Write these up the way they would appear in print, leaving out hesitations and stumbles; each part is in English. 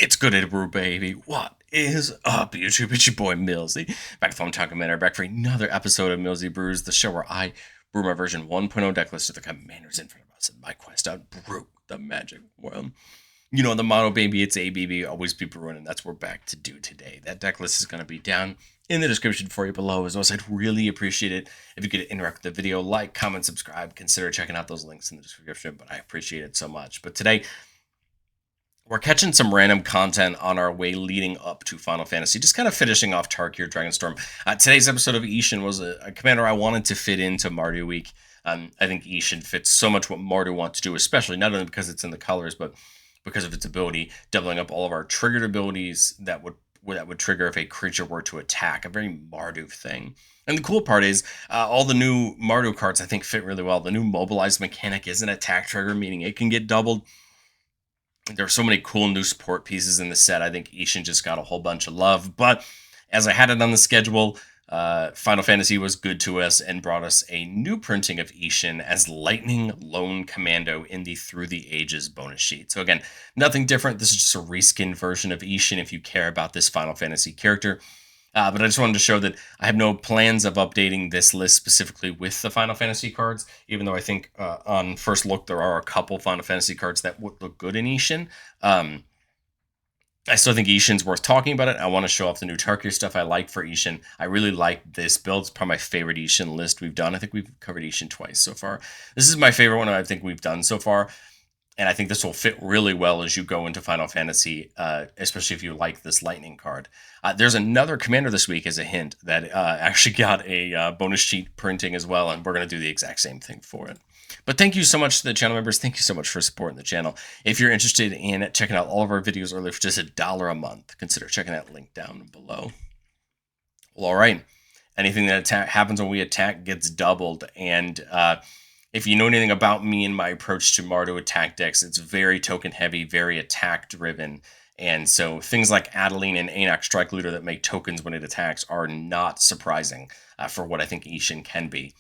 It's good to brew, baby. What is up, YouTube? It's your boy Millsy. Back with Phone Talking Commander, back for another episode of Millsy Brews, the show where I brew my version 1.0 deck list of the commanders in front of us in my quest to brew the magic world. You know, the motto, baby, it's ABB, always be brewing, and that's what we're back to do today. That deck list is going to be down in the description for you below. As always, I'd really appreciate it if you could interact with the video, like, comment, subscribe, consider checking out those links in the description, but I appreciate it so much. But today, we're catching some random content on our way leading up to Final Fantasy, just kind of finishing off Tarkir Dragonstorm. Today's episode of Isshin was a commander I wanted to fit into Mardu Week. I think Isshin fits so much what Mardu wants to do, especially not only because it's in the colors, but because of its ability, doubling up all of our triggered abilities that would trigger if a creature were to attack. A very Mardu thing. And the cool part is, all the new Mardu cards I think fit really well. The new mobilized mechanic is an attack trigger, meaning it can get doubled. There are so many cool new support pieces in the set. I think Isshin just got a whole bunch of love. But as I had it on the schedule, Final Fantasy was good to us and brought us a new printing of Isshin as Lightning Lone Commando in the Through the Ages bonus sheet. So again, nothing different. This is just a reskin version of Isshin if you care about this Final Fantasy character. But I just wanted to show that I have no plans of updating this list specifically with the Final Fantasy cards, even though I think on first look there are a couple Final Fantasy cards that would look good in Isshin. I still think Isshin's worth talking about it. I want to show off the new Tarkir stuff I like for Isshin. I really like this build. It's probably my favorite Isshin list we've done. I think we've covered Isshin twice so far. This is my favorite one I think we've done so far. And I think this will fit really well as you go into Final Fantasy, especially if you like this Lightning card. There's another commander this week, as a hint, that actually got a bonus sheet printing as well, and we're going to do the exact same thing for it. But thank you so much to the channel members. Thank you so much for supporting the channel. If you're interested in checking out all of our videos early for just $1 a month, consider checking that link down below. Well, all right. Anything that happens when we attack gets doubled, and if you know anything about me and my approach to Mardu attack decks, it's very token heavy, very attack driven. And so things like Adeline and Anak Strike Looter that make tokens when it attacks are not surprising for what I think Isshin can be.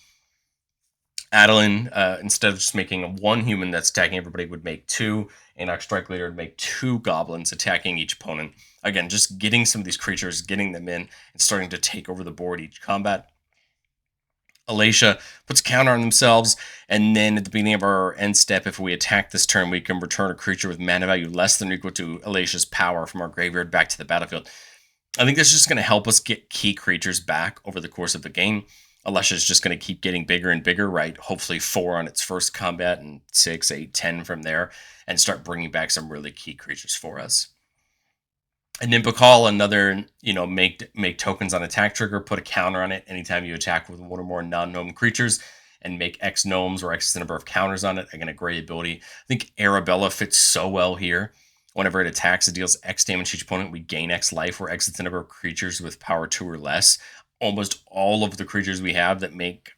Adeline, instead of just making one human that's attacking everybody, would make two. Anak Strike Leader would make two goblins attacking each opponent. Again, just getting some of these creatures, getting them in, and starting to take over the board each combat. Alacia puts counter on themselves, and then at the beginning of our end step, if we attack this turn, we can return a creature with mana value less than or equal to Alacia's power from our graveyard back to the battlefield. I think this is just going to help us get key creatures back over the course of the game. Alacia is just going to keep getting bigger and bigger, right? Hopefully 4 on its first combat and 6, 8, 10 from there, and start bringing back some really key creatures for us. And then Bakal, another, make tokens on attack trigger, put a counter on it anytime you attack with one or more non-gnome creatures, and make X gnomes or X the number of counters on it. Again, a great ability. I think Arabella fits so well here. Whenever it attacks, it deals X damage to each opponent. We gain X life, or X the number of creatures with power 2 or less. Almost all of the creatures we have that make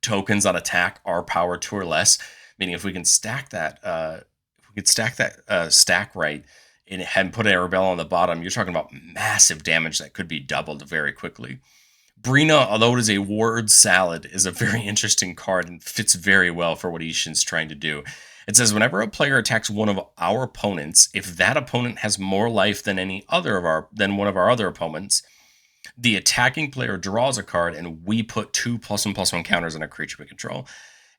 tokens on attack are power 2 or less. Meaning, if we can stack that, stack right, and put Arabella on the bottom, you're talking about massive damage that could be doubled very quickly. Brina, although it is a word salad, is a very interesting card and fits very well for what Isshin's trying to do. It says, whenever a player attacks one of our opponents, if that opponent has more life than one of our other opponents, the attacking player draws a card, and we put 2+1/+1 counters on a creature we control.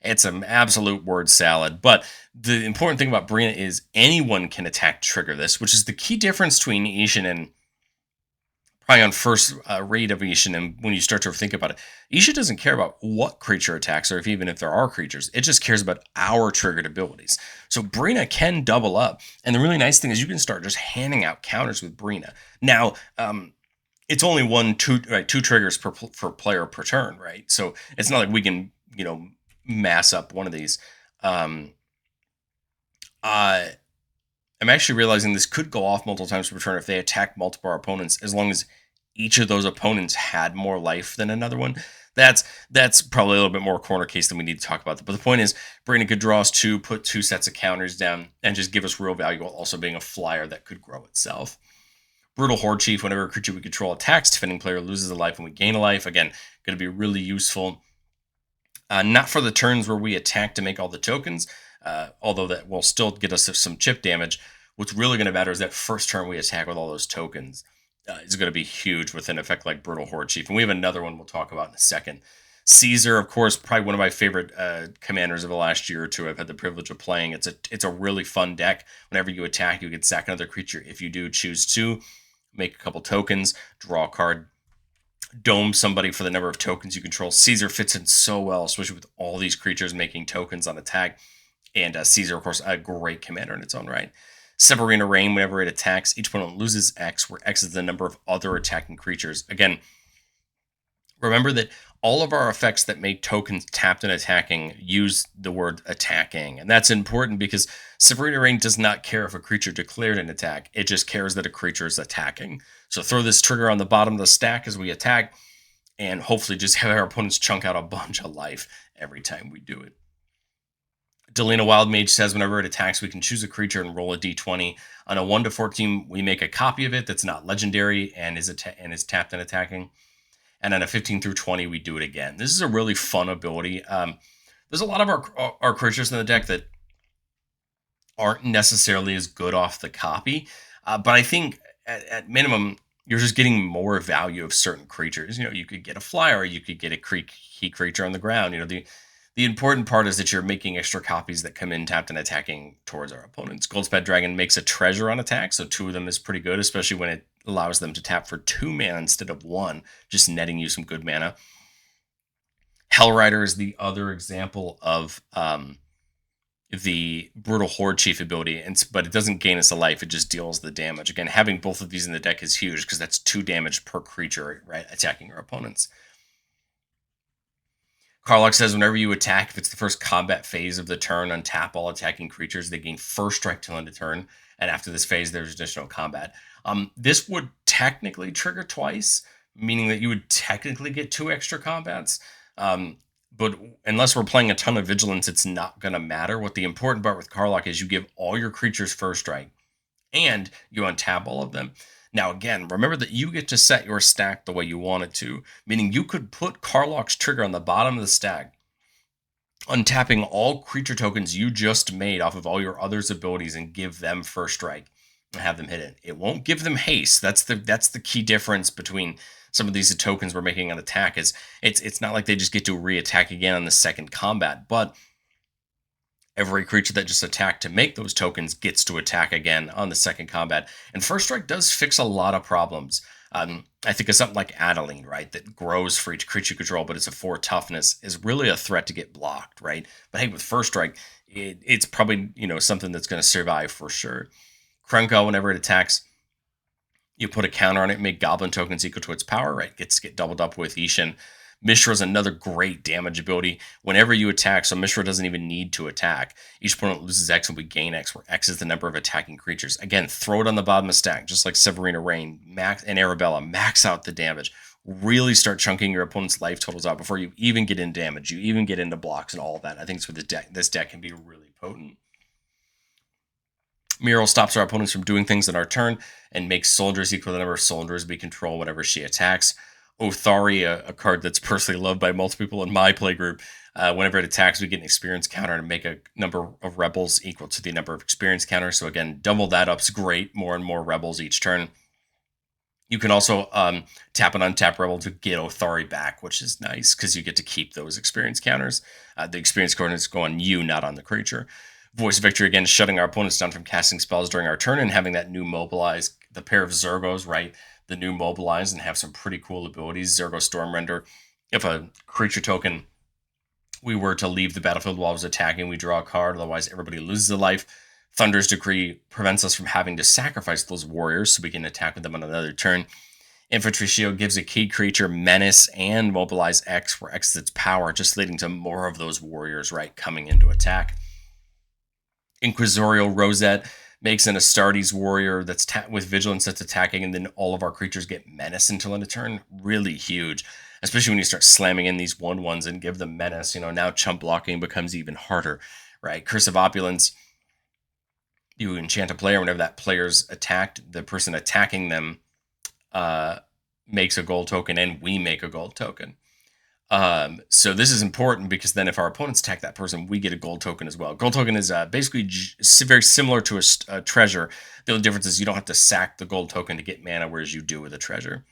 It's an absolute word salad, but the important thing about Brina is anyone can attack trigger this, which is the key difference between Isshin and probably on first read of Isshin, and when you start to think about it, Isshin doesn't care about what creature attacks, or even if there are creatures. It just cares about our triggered abilities. So Brina can double up, and the really nice thing is you can start just handing out counters with Brina. Now, it's only two triggers per player per turn, right? So it's not like we can, mass up one of these. I'm actually realizing this could go off multiple times per turn if they attack multiple opponents, as long as each of those opponents had more life than another one. That's probably a little bit more corner case than we need to talk about. But the point is, Brina could draw us 2, put 2 sets of counters down, and just give us real value while also being a flyer that could grow itself. Brutal Horde Chief, whenever a creature we control attacks, defending player loses a life and we gain a life. Again, going to be really useful. Not for the turns where we attack to make all the tokens, although that will still get us some chip damage. What's really going to matter is that first turn we attack with all those tokens is going to be huge with an effect like Brutal Horde Chief. And we have another one we'll talk about in a second. Caesar, of course, probably one of my favorite commanders of the last year or two. I've had the privilege of playing. It's a really fun deck. Whenever you attack, you can sack another creature. If you do, choose two, make a couple tokens, draw a card, dome somebody for the number of tokens you control. Caesar fits in so well, especially with all these creatures making tokens on attack. And Caesar, of course, a great commander in its own right. Severina Rain, whenever it attacks, each opponent loses X, where X is the number of other attacking creatures. Again, remember that all of our effects that make tokens tapped and attacking use the word attacking. And that's important because Severina Rain does not care if a creature declared an attack. It just cares that a creature is attacking. So throw this trigger on the bottom of the stack as we attack, and hopefully just have our opponents chunk out a bunch of life every time we do it. Delina Wildmage says whenever it attacks, we can choose a creature and roll a d20. On a 1 to 14, we make a copy of it that's not legendary and is tapped and attacking. And on a 15 through 20, we do it again. This is a really fun ability. There's a lot of our creatures in the deck that aren't necessarily as good off the copy, but I think at minimum, you're just getting more value of certain creatures. You could get a flyer, you could get a key creature on the ground. The important part is that you're making extra copies that come in tapped and attacking towards our opponents. Goldspad Dragon makes a treasure on attack, so 2 of them is pretty good, especially when it allows them to tap for 2 mana instead of 1, just netting you some good mana. Hellrider is the other example of the Brutal Horde Chief ability, but it doesn't gain us a life, it just deals the damage. Again, having both of these in the deck is huge because that's 2 damage per creature, right, attacking our opponents. Karlach says whenever you attack, if it's the first combat phase of the turn, untap all attacking creatures. They gain first strike till end of turn, and after this phase, there's additional combat. This would technically trigger twice, meaning that you would technically get 2 extra combats. But unless we're playing a ton of Vigilance, it's not going to matter. What the important part with Karlach is you give all your creatures first strike, and you untap all of them. Now, again, remember that you get to set your stack the way you want it to, meaning you could put Karlach's trigger on the bottom of the stack, untapping all creature tokens you just made off of all your others' abilities and give them first strike and have them hit it. It won't give them haste. That's the key difference between some of these tokens we're making on attack. Is it's not like they just get to re-attack again on the second combat, but every creature that just attacked to make those tokens gets to attack again on the second combat. And First Strike does fix a lot of problems. I think of something like Adeline, right, that grows for each creature you control, but it's a 4 toughness, is really a threat to get blocked, right? But hey, with First Strike, it's probably, something that's going to survive for sure. Krenko, whenever it attacks, you put a counter on it, make goblin tokens equal to its power, right? Gets to get doubled up with Isshin. Mishra is another great damage ability. Whenever you attack, so Mishra doesn't even need to attack. Each opponent loses X and we gain X, where X is the number of attacking creatures. Again, throw it on the bottom of the stack, just like Severina Rain and Arabella. Max out the damage. Really start chunking your opponent's life totals out before you even get in damage. You even get into blocks and all of that. I think it's where this deck can be really potent. Muriel stops our opponents from doing things in our turn and makes soldiers equal to the number of soldiers we control whenever she attacks. Othari, a card that's personally loved by multiple people in my playgroup. Whenever it attacks, we get an experience counter and make a number of rebels equal to the number of experience counters. So again, double that up's great. More and more rebels each turn. You can also tap an untap rebel to get Othari back, which is nice because you get to keep those experience counters. The experience coordinates go on you, not on the creature. Voice of Victory, again, shutting our opponents down from casting spells during our turn and having that new mobilize, the pair of Zergos, right? The new mobilize and have some pretty cool abilities. Zergo Stormrender. If a creature token we were to leave the battlefield while it was attacking, we draw a card, otherwise everybody loses a life. Thunder's Decree prevents us from having to sacrifice those warriors so we can attack with them on another turn. Infantry Shield gives a key creature Menace and Mobilize X, where X is its power, just leading to more of those warriors, right, coming into attack. Inquisitorial Rosette makes an Astartes warrior that's with vigilance that's attacking, and then all of our creatures get menace until end of turn. Really huge, especially when you start slamming in these 1/1s and give them menace. Now chump blocking becomes even harder, right? Curse of Opulence. You enchant a player whenever that player's attacked. The person attacking them makes a gold token, and we make a gold token. So this is important because then if our opponents attack that person, we get a gold token as well. Gold token is basically very similar to a treasure. The only difference is you don't have to sack the gold token to get mana, whereas you do with a treasure.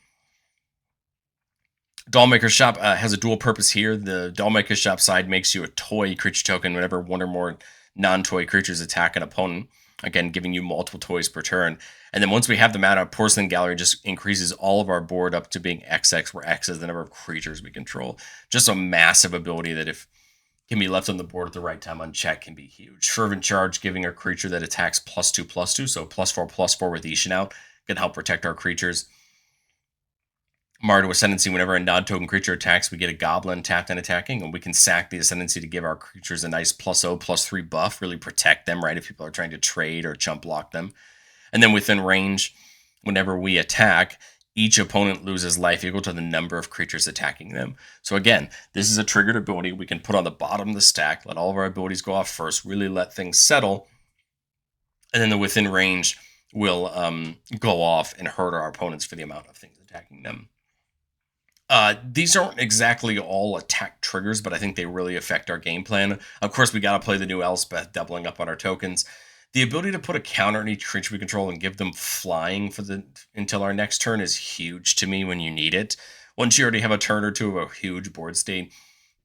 Dollmaker's Shop has a dual purpose here. The Dollmaker's Shop side makes you a toy creature token whenever one or more non-toy creatures attack an opponent. Again, giving you multiple toys per turn. And then once we have the mana, Porcelain Gallery just increases all of our board up to being XX, where X is the number of creatures we control. Just a massive ability that if can be left on the board at the right time unchecked can be huge. Fervent Charge, giving a creature that attacks +2/+2, so +4/+4 with Isshin out, can help protect our creatures. Mardu Ascendancy, whenever a non-token creature attacks, we get a goblin tapped and attacking, and we can sack the Ascendancy to give our creatures a nice +0/+3 buff, really protect them, right, if people are trying to trade or chump block them. And then within range, whenever we attack, each opponent loses life equal to the number of creatures attacking them. So again, this is a triggered ability we can put on the bottom of the stack, let all of our abilities go off first, really let things settle, and then the within range will go off and hurt our opponents for the amount of things attacking them. These aren't exactly all attack triggers, but I think they really affect our game plan. Of course, we got to play the new Elspeth, doubling up on our tokens. The ability to put a counter on each creature we control and give them flying until our next turn is huge to me when you need it. Once you already have a turn or two of a huge board state,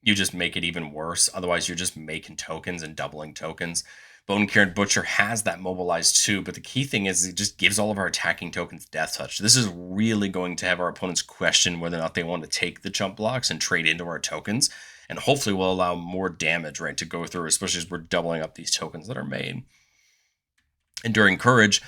you just make it even worse. Otherwise, you're just making tokens and doubling tokens. Bone Kieran Butcher has that mobilized too, but the key thing is it just gives all of our attacking tokens Death Touch. This is really going to have our opponents question whether or not they want to take the chump blocks and trade into our tokens, and hopefully will allow more damage, right, to go through, especially as we're doubling up these tokens that are made. Enduring Courage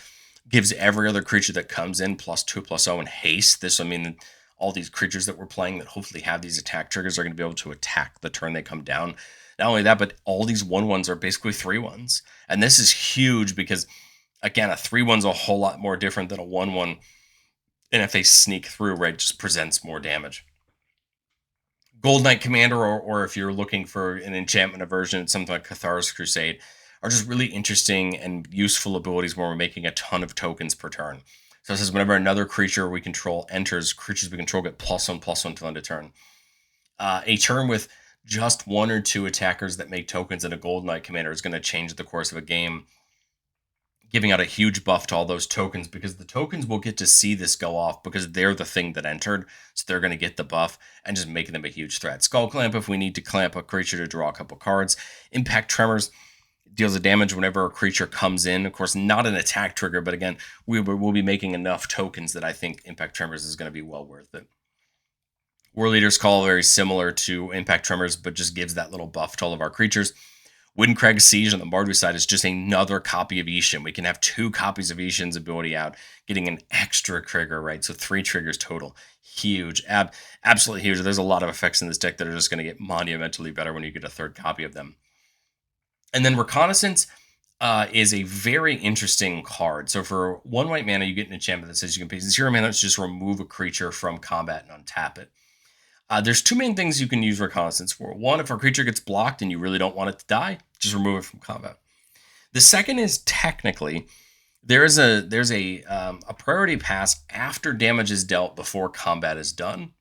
gives every other creature that comes in +2/+0 and haste. This, I mean, all these creatures that we're playing that hopefully have these attack triggers are going to be able to attack the turn they come down. Not only that, but all these 1/1s are basically 3/1s. And this is huge because, again, a 3/1's a whole lot more different than a 1/1. And if they sneak through, right, just presents more damage. Gold Knight Commander, or if you're looking for an enchantment aversion, something like Cathar's Crusade, are just really interesting and useful abilities where we're making a ton of tokens per turn. So it says whenever another creature we control enters, creatures we control get +1/+1 till end of turn. A turn with just one or two attackers that make tokens in a Gold Knight Commander is going to change the course of a game, giving out a huge buff to all those tokens because the tokens will get to see this go off because they're the thing that entered, so they're going to get the buff and just making them a huge threat. Skull Clamp if we need to clamp a creature to draw a couple cards. Impact Tremors deals a damage whenever a creature comes in. Of course, not an attack trigger, but again, we'll be making enough tokens that I think Impact Tremors is going to be well worth it. War Leader's Call, very similar to Impact Tremors, but just gives that little buff to all of our creatures. Windcrag Siege on the Mardu side is just another copy of Isshin. We can have 2 copies of Isshin's ability out, getting an extra trigger, right? So 3 triggers total. Huge. Absolutely huge. There's a lot of effects in this deck that are just going to get monumentally better when you get a 3rd copy of them. And then Reconnaissance is a very interesting card. So for 1 white mana, you get an enchantment that says you can pay 0 mana to just remove a creature from combat and untap it. There's 2 main things you can use Reconnaissance for. One, if our creature gets blocked and you really don't want it to die, just remove it from combat. The second is technically there's a priority pass after damage is dealt before combat is done.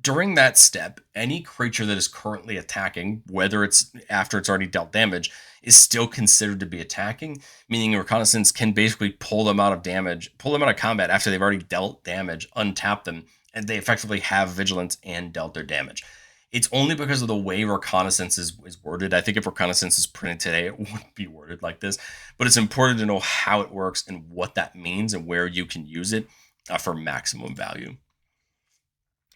During that step, any creature that is currently attacking, whether it's after it's already dealt damage, is still considered to be attacking, meaning Reconnaissance can basically pull them out of combat after they've already dealt damage, untap them, and they effectively have vigilance and dealt their damage. It's only because of the way Reconnaissance is worded. I think if Reconnaissance is printed today, it wouldn't be worded like this, but it's important to know how it works and what that means and where you can use it for maximum value.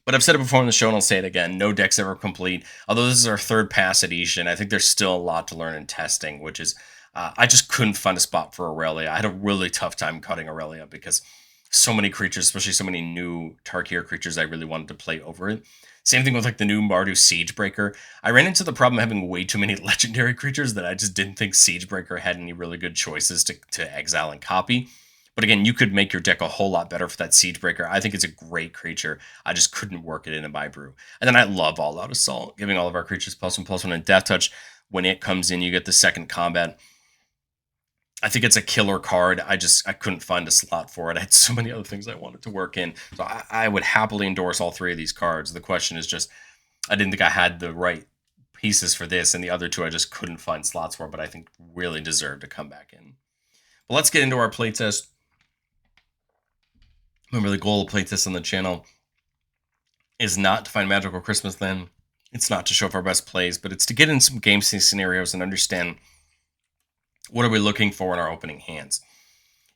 But I've said it before on the show, and I'll say it again. No deck's ever complete. Although this is our 3rd pass at Isshin, I think there's still a lot to learn in testing, which is I just couldn't find a spot for Aurelia. I had a really tough time cutting Aurelia because so many creatures, especially so many new Tarkir creatures, I really wanted to play over it. Same thing with like the new Mardu Siegebreaker. I ran into the problem of having way too many legendary creatures that I just didn't think Siegebreaker had any really good choices to exile and copy. But again, you could make your deck a whole lot better for that Siegebreaker. I think it's a great creature. I just couldn't work it into my brew. And then I love All Out Assault, giving all of our creatures +1/+1 and Death Touch. When it comes in, you get the 2nd combat. I think it's a killer card. I couldn't find a slot for it. I had so many other things I wanted to work in. So I would happily endorse all 3 of these cards. The question is just I didn't think I had the right pieces for this, and the other two I just couldn't find slots for, but I think really deserve to come back in. But let's get into our playtest. Remember, the goal of playtest on the channel is not to find magical Christmas then. It's not to show off our best plays, but it's to get in some game scenarios and understand what are we looking for in our opening hands.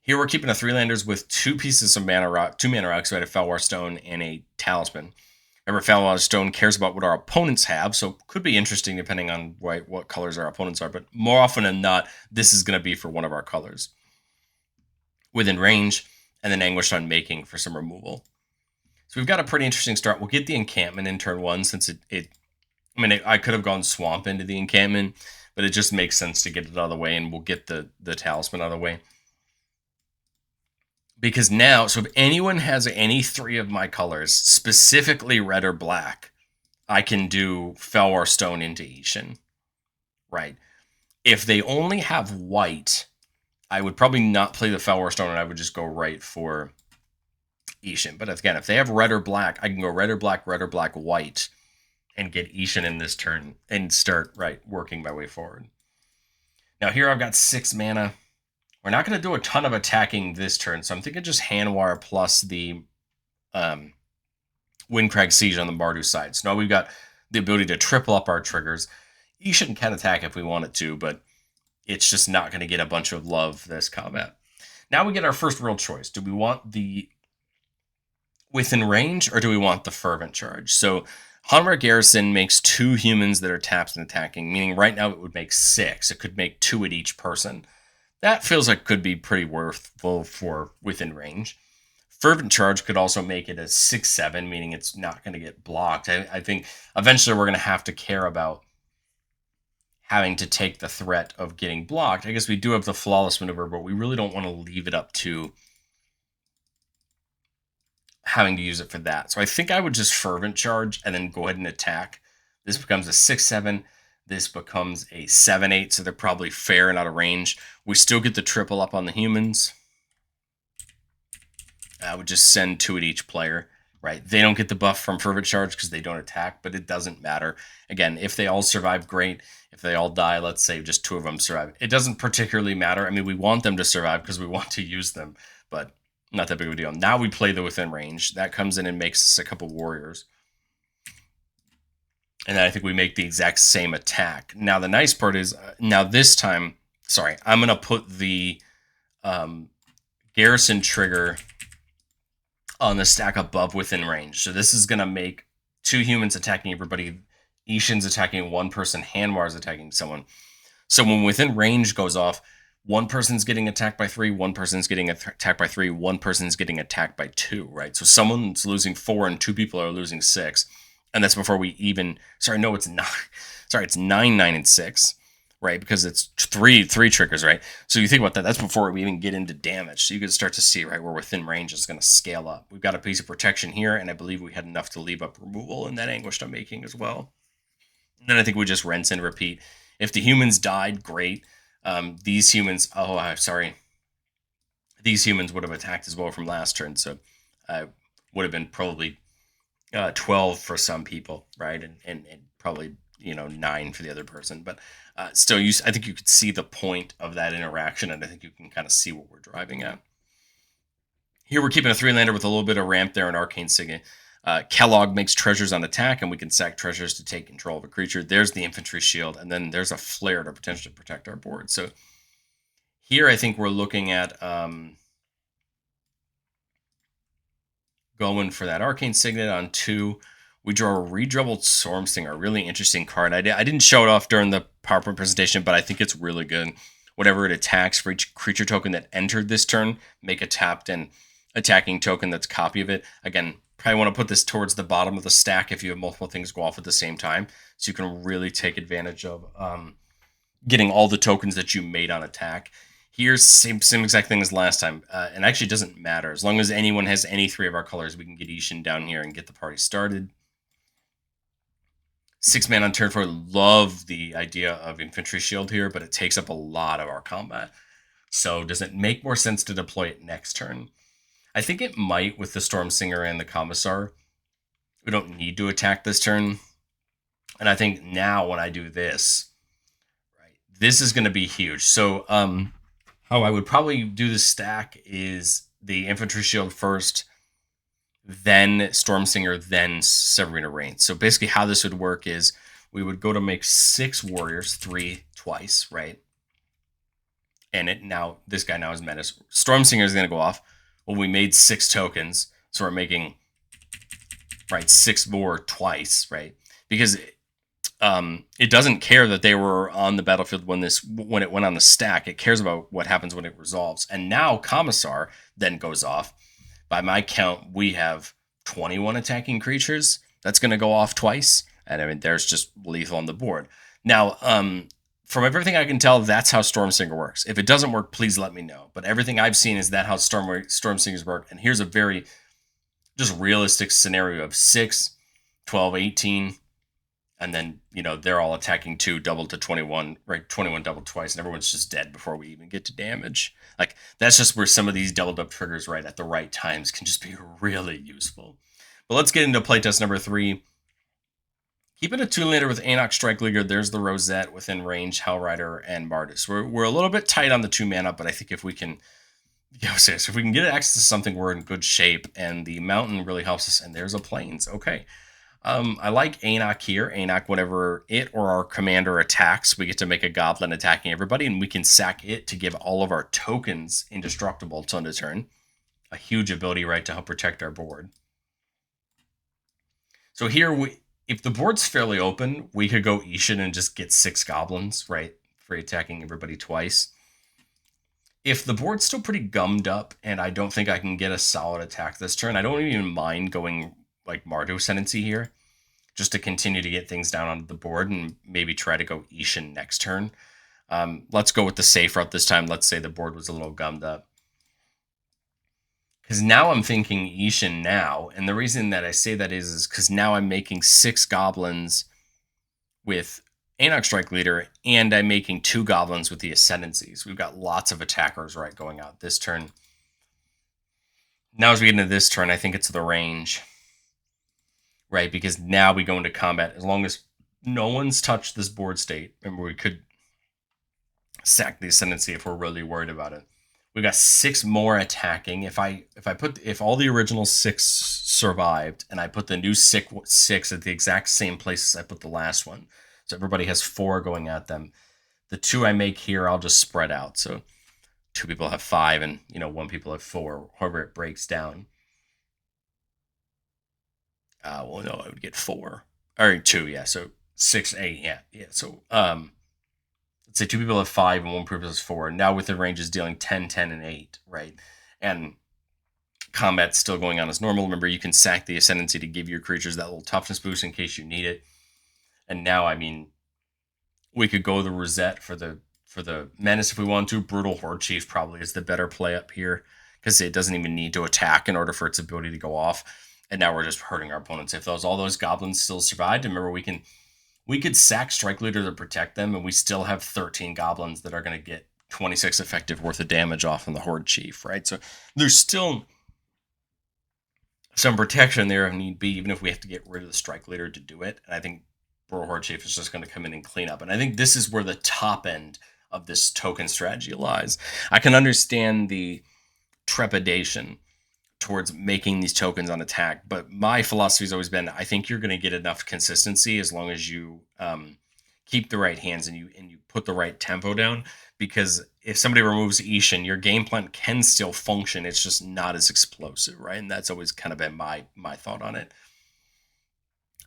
Here we're keeping a 3-landers with 2 pieces of mana rock, 2 mana rocks, right? A Felwar Stone and a Talisman. Remember, Felwar Stone cares about what our opponents have, so it could be interesting depending on what colors our opponents are, but more often than not, this is going to be for one of our colors. Within range, and then Anguished Unmaking for some removal. So we've got a pretty interesting start. We'll get the encampment in turn 1 since I could have gone Swamp into the encampment, but it just makes sense to get it out of the way, and we'll get the Talisman out of the way. Because now, so if anyone has any 3 of my colors, specifically red or black, I can do Felwar Stone into Isshin, right? If they only have white, I would probably not play the Felwar Stone, and I would just go right for Isshin. But again, if they have red or black, I can go red or black, white, and get Isshin in this turn and start, working my way forward. Now here I've got 6 mana. We're not going to do a ton of attacking this turn, so I'm thinking just Hanwar plus the Windcrag Siege on the Mardu side. So now we've got the ability to triple up our triggers. Isshin can attack if we want it to, but it's just not going to get a bunch of love this combat. Now we get our first real choice. Do we want the within range, or do we want the Fervent Charge? So Hanwar Garrison makes 2 humans that are tapped and attacking, meaning right now it would make 6. It could make 2 at each person. That feels like could be pretty worthwhile for within range. Fervent Charge could also make it a 6/7, meaning it's not going to get blocked. I think eventually we're going to have to care about having to take the threat of getting blocked. I guess we do have the Flawless Maneuver, but we really don't want to leave it up to having to use it for that. So I think I would just Fervent Charge and then go ahead and attack. This becomes a 6/7. This becomes a 7/8, so they're probably fair and out of range. We still get the triple up on the humans. I would just send 2 at each player, right? They don't get the buff from Fervent Charge because they don't attack, but it doesn't matter. Again, if they all survive, great. If they all die, let's say just 2 of them survive. It doesn't particularly matter. I mean, we want them to survive because we want to use them, but not that big of a deal. Now we play the within range. That comes in and makes us a couple warriors. And then I think we make the exact same attack. Now, the nice part is, now this time, I'm going to put the Garrison trigger on the stack above within range. So this is going to make 2 humans attacking everybody. Isshin's attacking 1 person. Hanwar's attacking someone. So when within range goes off, 1 person's getting attacked by 3, 1 person's getting attacked by 3, 1 person's getting attacked by 2, right? So someone's losing 4 and 2 people are losing 6. And that's before we even, it's 9. It's 9, 9, and 6, right? Because it's three triggers, right? So you think about that, that's before we even get into damage. So you can start to see, right, where within range is going to scale up. We've got a piece of protection here, and I believe we had enough to leave up removal in that Anguished Unmaking as well. And then I think we just rinse and repeat. If the humans died, great. These humans, these humans would have attacked as well from last turn, so would have been probably 12 for some people, right? And probably, 9 for the other person. But still, I think you could see the point of that interaction, and I think you can kind of see what we're driving at. Here we're keeping a 3-lander with a little bit of ramp there in Arcane Signet. Kellogg makes treasures on attack, and we can sack treasures to take control of a creature. There's the infantry shield, and then there's a flare to potentially protect our board. So here I think we're looking at going for that Arcane Signet on 2. We draw a Redoubled Stormstinger, a really interesting card. I didn't show it off during the PowerPoint presentation, but I think it's really good. Whatever it attacks for each creature token that entered this turn, make a tapped and attacking token that's a copy of it. Again, probably want to put this towards the bottom of the stack if you have multiple things go off at the same time, so you can really take advantage of getting all the tokens that you made on attack. Here's same exact thing as last time, and actually it doesn't matter. As long as anyone has any 3 of our colors, we can get Isshin down here and get the party started. 6 mana on turn 4. Love the idea of Infantry Shield here, but it takes up a lot of our combat. So does it make more sense to deploy it next turn? I think it might with the Stormsinger and the Commissar. We don't need to attack this turn. And I think now when I do this, right, this is going to be huge. So how I would probably do the stack is the Infantry Shield first, then Stormsinger, then Severina Reign. So basically how this would work is we would go to make 6 warriors, 3 twice, right? And this guy now is Menace. Stormsinger is going to go off. Well, we made 6 tokens, so we're making, right, 6 more twice, right? Because it doesn't care that they were on the battlefield when it went on the stack. It cares about what happens when it resolves. And now Commissar then goes off. By my count, we have 21 attacking creatures. That's going to go off twice. And I mean, there's just lethal on the board. Now, from everything I can tell, that's how Stormsinger works. If it doesn't work, please let me know. But everything I've seen is that how Stormsingers work. And here's a very just realistic scenario of 6, 12, 18, and then, they're all attacking 2, doubled to 21, right? 21 doubled twice, and everyone's just dead before we even get to damage. Like, that's just where some of these doubled up triggers, right, at the right times can just be really useful. But let's get into playtest number 3. Keeping a 2-laner with Anok Strike Leaguer, there's the Rosette within range, Hellrider, and Mardus. We're a little bit tight on the 2 mana, but I think if we can, if we can get access to something, we're in good shape. And the Mountain really helps us. And there's a Plains. Okay. I like Anok here. Anok, whenever it or our commander attacks, we get to make a goblin attacking everybody, and we can sack it to give all of our tokens indestructible till end of turn. A huge ability, right, to help protect our board. So here, if the board's fairly open, we could go Isshin and just get 6 goblins, right, for attacking everybody twice. If the board's still pretty gummed up and I don't think I can get a solid attack this turn, I don't even mind going like Mardu Ascendancy here, just to continue to get things down onto the board and maybe try to go Isshin next turn. Let's go with the safe route this time. Let's say the board was a little gummed up. Because now I'm thinking Isshin now, and the reason that I say that is because now I'm making 6 goblins with Anok Strike Leader, and I'm making 2 goblins with the Ascendancies. We've got lots of attackers, right, going out this turn. Now as we get into this turn, I think it's the range. Right, because now we go into combat. As long as no one's touched this board state, remember we could sack the Ascendancy if we're really worried about it. We've got 6 more attacking. If all the original 6 survived, and I put the new 6 at the exact same place as I put the last one, so everybody has 4 going at them. The 2 I make here, I'll just spread out. So 2 people have 5, and 1 people have 4. However it breaks down. Well, no, I would get 4 or 2. Yeah, so 6, 8. Yeah. So let's say 2 people have 5 and 1 person has 4. Now with the range is dealing 10, 10, and 8, right? And combat's still going on as normal. Remember, you can sack the Ascendancy to give your creatures that little toughness boost in case you need it. And now, I mean, we could go the Rosette for the Menace if we want to. Brutal Horde Chief probably is the better play up here because it doesn't even need to attack in order for its ability to go off. And now we're just hurting our opponents. If all those goblins still survived, remember we could sack Strike Leader to protect them, and we still have 13 goblins that are going to get 26 effective worth of damage off on the Horde Chief, right? So there's still some protection there if need be, even if we have to get rid of the Strike Leader to do it. And I think Brutal Horde Chief is just going to come in and clean up. And I think this is where the top end of this token strategy lies. I can understand the trepidation towards making these tokens on attack, but my philosophy has always been, I think you're going to get enough consistency as long as you keep the right hands and you put the right tempo down, because if somebody removes Isshin, your game plan can still function, it's just not as explosive, right? And that's always kind of been my thought on it.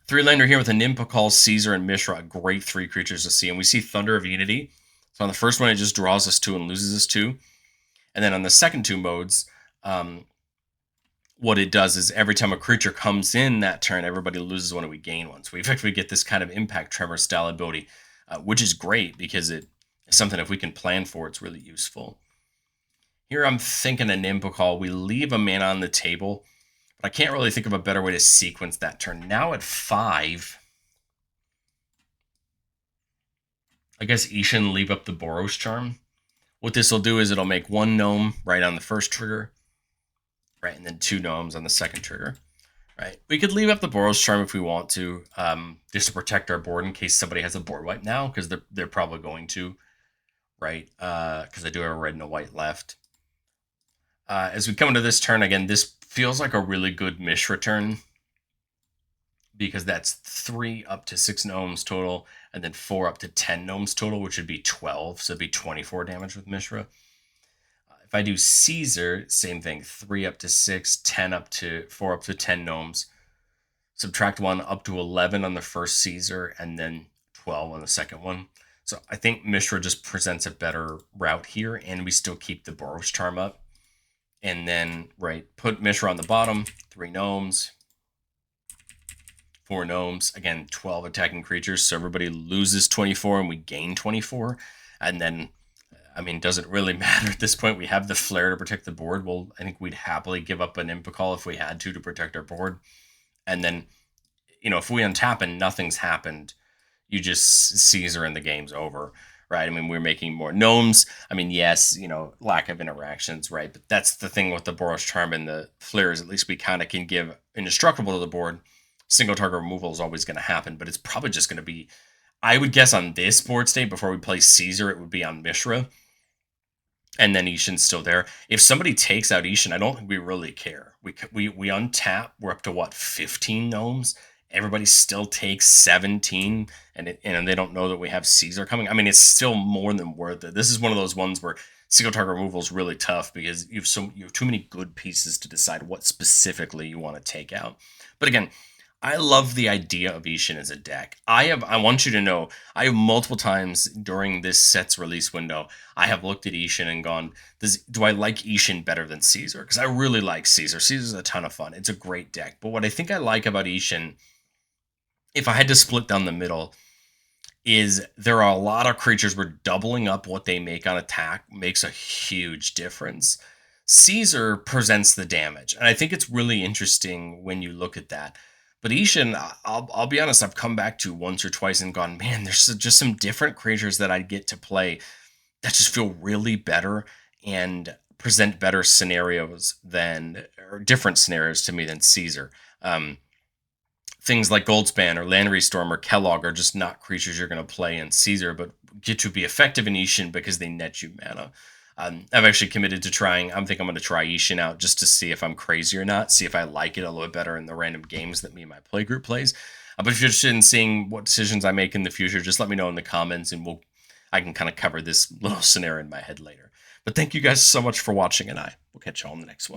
3-laner here with a Nimpakal, Caesar, and Mishra, great 3 creatures to see, and we see Thunder of Unity. So on the first one, it just draws us 2 and loses us 2. And then on the second 2 modes, what it does is every time a creature comes in that turn, everybody loses 1 and we gain 1. So we effectively get this kind of impact tremor style ability, which is great because it is something if we can plan for, it's really useful. Here I'm thinking a Nimpakal. We leave a mana on the table, but I can't really think of a better way to sequence that turn. Now at 5, I guess Isshin leave up the Boros Charm. What this will do is it'll make 1 gnome right on the first trigger, right, and then 2 gnomes on the second trigger. Right. We could leave up the Boros Charm if we want to, just to protect our board in case somebody has a board wipe now, because they're probably going to, right? Because I do have a red and a white left. As we come into this turn again, this feels like a really good Mishra turn because that's 3 up to 6 gnomes total, and then 4 up to 10 gnomes total, which would be 12, so it'd be 24 damage with Mishra. If I do Caesar, same thing, 3 up to 6, 10 up to 4 up to 10 gnomes. Subtract 1 up to 11 on the first Caesar, and then 12 on the second one. So I think Mishra just presents a better route here, and we still keep the Boros Charm up. And then, right, put Mishra on the bottom, 3 gnomes, 4 gnomes, again, 12 attacking creatures, so everybody loses 24 and we gain 24. And then, I mean, doesn't really matter at this point. We have the Flare to protect the board. Well, I think we'd happily give up an Impicall if we had to protect our board. And then, if we untap and nothing's happened, you just Caesar and the game's over, right? I mean, we're making more gnomes. I mean, yes, lack of interactions, right? But that's the thing with the Boros Charm and the Flare is at least we kind of can give indestructible to the board. Single target removal is always going to happen, but it's probably just going to be, I would guess on this board state, before we play Caesar, it would be on Mishra. And then Isshin's still there. If somebody takes out Isshin, I don't think we really care. We untap. We're up to what, 15 gnomes? Everybody still takes 17, and they don't know that we have Caesar coming. I mean, it's still more than worth it. This is one of those ones where single target removal is really tough because you have too many good pieces to decide what specifically you want to take out. But again, I love the idea of Isshin as a deck. I want you to know, I have multiple times during this set's release window, I have looked at Isshin and gone, do I like Isshin better than Caesar? Because I really like Caesar. Caesar's a ton of fun. It's a great deck. But what I think I like about Isshin, if I had to split down the middle, is there are a lot of creatures where doubling up what they make on attack makes a huge difference. Caesar presents the damage, and I think it's really interesting when you look at that. But Isshin, I'll be honest, I've come back to once or twice and gone, man, there's just some different creatures that I get to play that just feel really better and present better scenarios or different scenarios to me than Caesar. Things like Goldspan or Land Storm or Kellogg are just not creatures you're going to play in Caesar, but get to be effective in Isshin because they net you mana. I've actually committed to trying. I think I'm going to try Isshin out just to see if I'm crazy or not, see if I like it a little bit better in the random games that me and my play group plays. But if you're interested in seeing what decisions I make in the future, just let me know in the comments, and I can kind of cover this little scenario in my head later. But thank you guys so much for watching, and we'll catch you all in the next one.